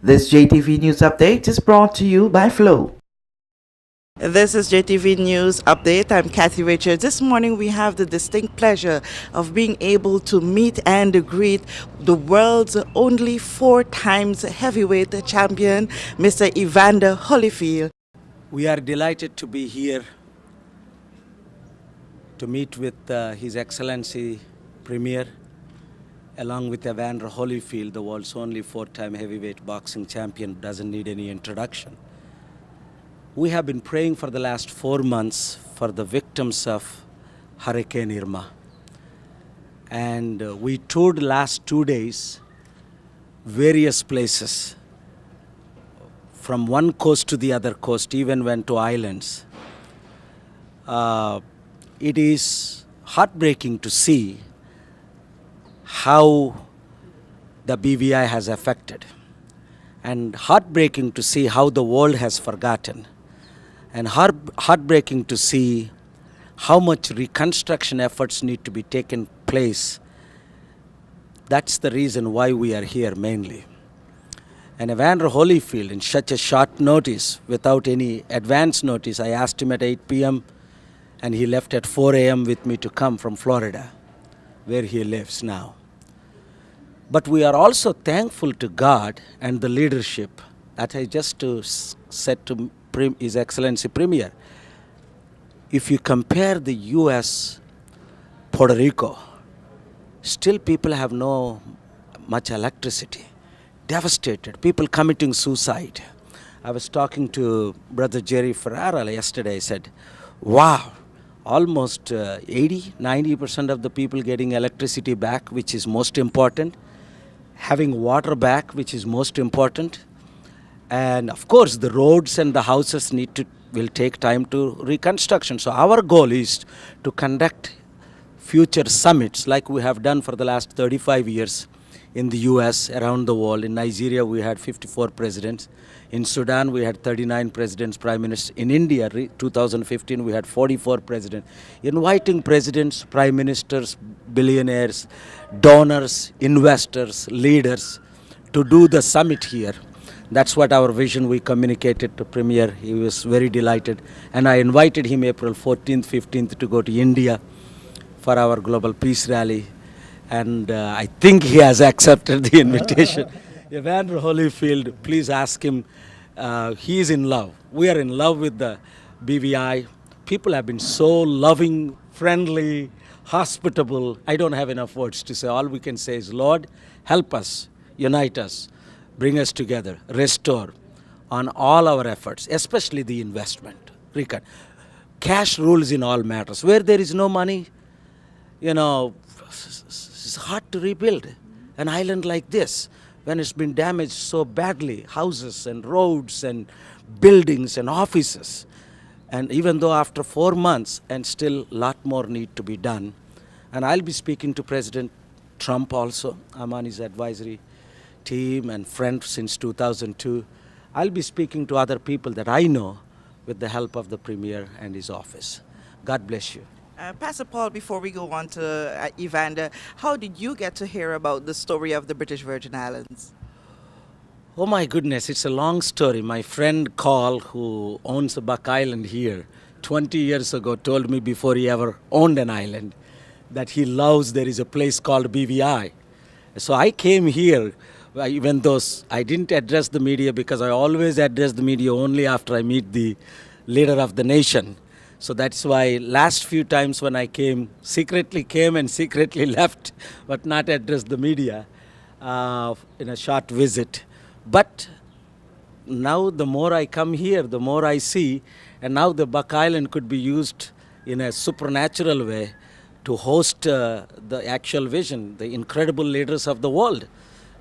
This JTV News Update is brought to you by Flow. This is JTV News Update. I'm Kathy Richards. This morning we have the distinct pleasure of being able to meet and greet the world's only 4 times heavyweight champion, Mr. Evander Holyfield. We are delighted to be here to meet with His Excellency Premier, along with Evander Holyfield, the world's only 4-time heavyweight boxing champion. Doesn't need any introduction. We have been praying for the last 4 months for the victims of Hurricane Irma. And we toured last 2 days various places, from one coast to the other coast, even went to islands. It is heartbreaking to see how the BVI has affected, and heartbreaking to see how the world has forgotten, and heartbreaking to see how much reconstruction efforts need to be taken place. That's the reason why we are here mainly. And Evander Holyfield, in such a short notice, without any advance notice, I asked him at 8 p.m. and he left at 4 a.m. with me to come from Florida, where he lives now. But we are also thankful to God and the leadership that I just said to His Excellency Premier. If you compare the U.S., Puerto Rico, still people have no much electricity. Devastated, people committing suicide. I was talking to Brother Jerry Ferrara yesterday. I said, wow, almost 80-90% of the people getting electricity back, which is most important. Having water back, which is most important. And of course, the roads and the houses will take time to reconstruction. So our goal is to conduct future summits like we have done for the last 35 years in the US, around the world. In Nigeria, we had 54 presidents. In Sudan, we had 39 presidents, prime ministers. In India, 2015, we had 44 presidents. Inviting presidents, prime ministers, billionaires, donors, investors, leaders to do the summit here. That's what our vision we communicated to Premier. He was very delighted. And I invited him April 14th, 15th to go to India for our Global Peace Rally. And I think he has accepted the invitation. Evander Holyfield, please ask him. He is in love. We are in love with the BVI. People have been so loving, friendly, hospitable. I don't have enough words to say. All we can say is, Lord, help us, unite us, bring us together, restore on all our efforts, especially the investment. Cash rules in all matters. Where there is no money, it's hard to rebuild an island like this when it's been damaged so badly, houses and roads and buildings and offices. And even though after 4 months, and still a lot more need to be done. And I'll be speaking to President Trump also. I'm on his advisory team and friend since 2002. I'll be speaking to other people that I know with the help of the Premier and his office. God bless you. Pastor Paul, before we go on to Evander, how did you get to hear about the story of the British Virgin Islands? Oh my goodness, it's a long story. My friend Carl, who owns a Buck Island here, 20 years ago told me before he ever owned an island that he loves there is a place called BVI. So I came here, even though I didn't address the media because I always address the media only after I meet the leader of the nation. So that's why last few times when I came and secretly left, but not addressed the media in a short visit. But now the more I come here, the more I see, and now the Buck Island could be used in a supernatural way to host the actual vision, the incredible leaders of the world,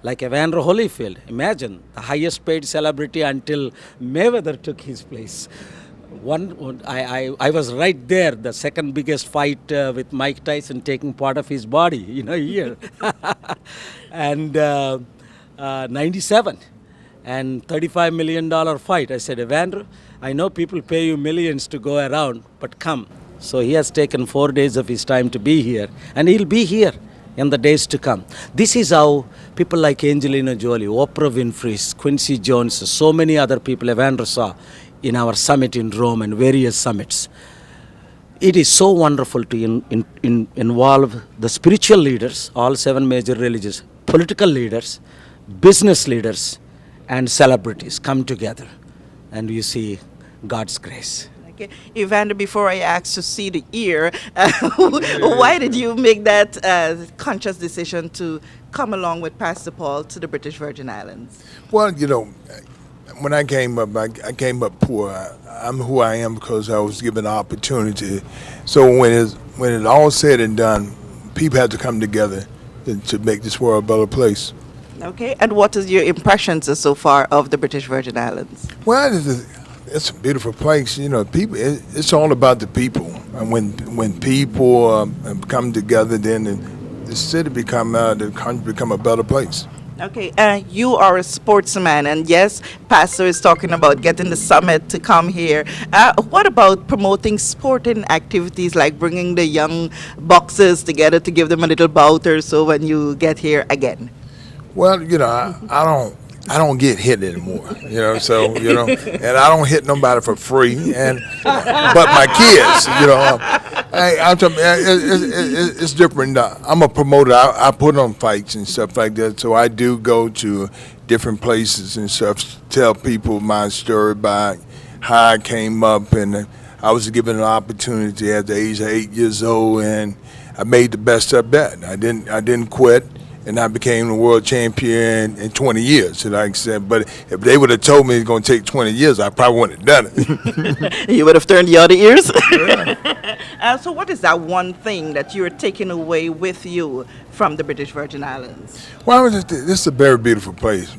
like Evander Holyfield. Imagine, the highest paid celebrity until Mayweather took his place. I was right there, the second biggest fight with Mike Tyson, taking part of his body, here. And 97 and $35 million fight. I said, Evander, I know people pay you millions to go around, but come. So he has taken 4 days of his time to be here, and he'll be here in the days to come. This is how people like Angelina Jolie, Oprah Winfrey, Quincy Jones, so many other people, Evander saw in our summit in Rome and various summits. It is so wonderful to involve the spiritual leaders, all 7 major religious, political leaders, business leaders, and celebrities come together, and you see God's grace. Okay. Evander, before I ask to see the ear, why did you make that conscious decision to come along with Pastor Paul to the British Virgin Islands? Well, when I came up, I came up poor. I'm who I am because I was given the opportunity. So when it's all said and done, people have to come together to make this world a better place. Okay, and what is your impressions so far of the British Virgin Islands? Well, it's a beautiful place. People. It's all about the people, and when people come together, then the city the country become a better place. Okay, you are a sportsman, and yes, Pastor is talking about getting the summit to come here. What about promoting sporting activities like bringing the young boxers together to give them a little bout or so when you get here again? Well, I don't get hit anymore, so, and I don't hit nobody for free, but my kids, it's different. I'm a promoter. I put on fights and stuff like that, so I do go to different places and stuff, tell people my story about how I came up, and I was given an opportunity at the age of 8 years old, and I made the best of that. I didn't quit. And I became the world champion in 20 years, like I said. But if they would have told me it's going to take 20 years, I probably wouldn't have done it. You would have turned the other ears? Yeah. So what is that one thing that you're taking away with you from the British Virgin Islands? Well, this is a very beautiful place,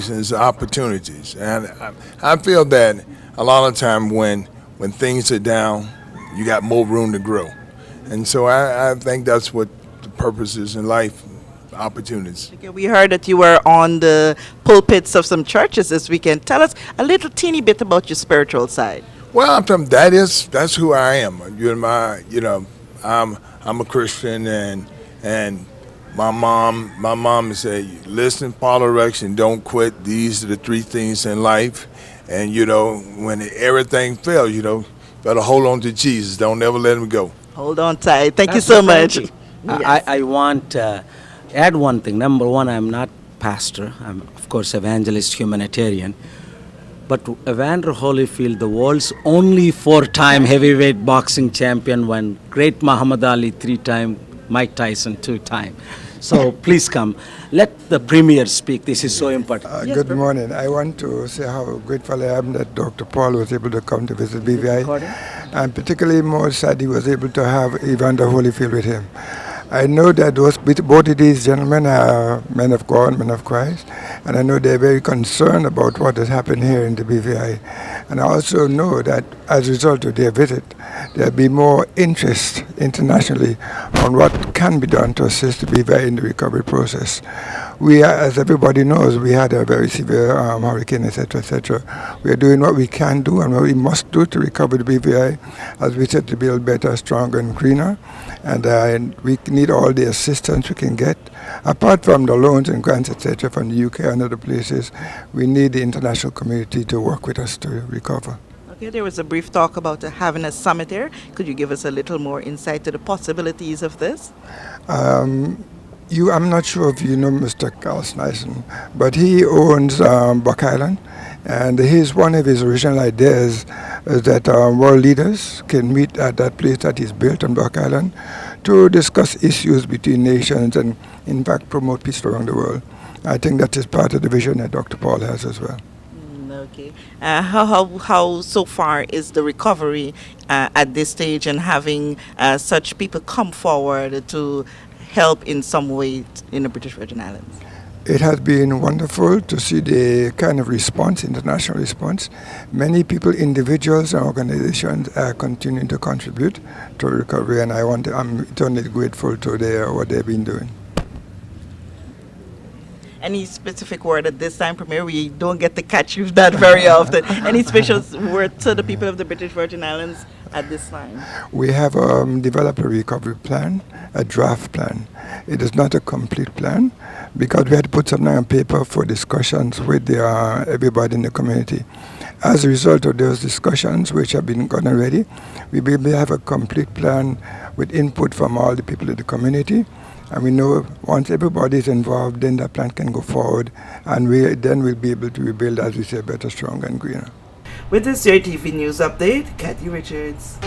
and it's opportunities. And I feel that a lot of time when things are down, you got more room to grow. And so I think that's what the purpose is in life. Opportunities. Okay, we heard that you were on the pulpits of some churches this weekend. Tell us a little teeny bit about your spiritual side. Well, that's who I am. I'm a Christian, and my mom said, listen, follow direction, don't quit. These are the 3 things in life, and when everything fails, better hold on to Jesus. Don't ever let him go. Hold on tight. Thank you so much. Yes. I want add one thing. Number one, I'm not pastor. I'm, of course, evangelist, humanitarian. But Evander Holyfield, the world's only 4-time heavyweight boxing champion, when great Muhammad Ali 3-time, Mike Tyson 2-time. So please come. Let the premier speak. This is so important. Good morning. I want to say how grateful I am that Dr. Paul was able to come to visit BVI. I'm particularly more sad he was able to have Evander Holyfield with him. I know that both of these gentlemen are men of God, men of Christ, and I know they're very concerned about what has happened here in the BVI. And I also know that as a result of their visit, there'll be more interest internationally on what can be done to assist the BVI in the recovery process. We, as everybody knows, we had a very severe hurricane, etc., etc. We are doing what we can do and what we must do to recover the BVI, as we said, to build better, stronger, and greener. And we need all the assistance we can get. Apart from the loans and grants, etc., from the UK and other places, we need the international community to work with us to recover. Okay, there was a brief talk about having a summit here. Could you give us a little more insight to the possibilities of this? I'm not sure if you know Mr. Carl Snyson, but he owns Buck Island, and one of his original ideas is that world leaders can meet at that place that he's built on Buck Island to discuss issues between nations and, in fact, promote peace around the world. I think that is part of the vision that Dr. Paul has as well. Okay. How so far is the recovery at this stage, and having such people come forward to help in some way in the British Virgin Islands? It has been wonderful to see the kind of response, international response. Many people, individuals and organizations are continuing to contribute to recovery, and I'm eternally grateful to what they've been doing. Any specific word at this time, Premier? We don't get to catch you that very often. Any special word to the people of the British Virgin Islands at this time? We have developed a recovery plan, a draft plan. It is not a complete plan because we had to put something on paper for discussions with everybody in the community. As a result of those discussions, which have been done already, we will have a complete plan with input from all the people in the community. And we know once everybody is involved, then that plan can go forward, and we'll be able to rebuild, as we say, better, stronger, and greener. With this JTV News Update, Kathy Richards.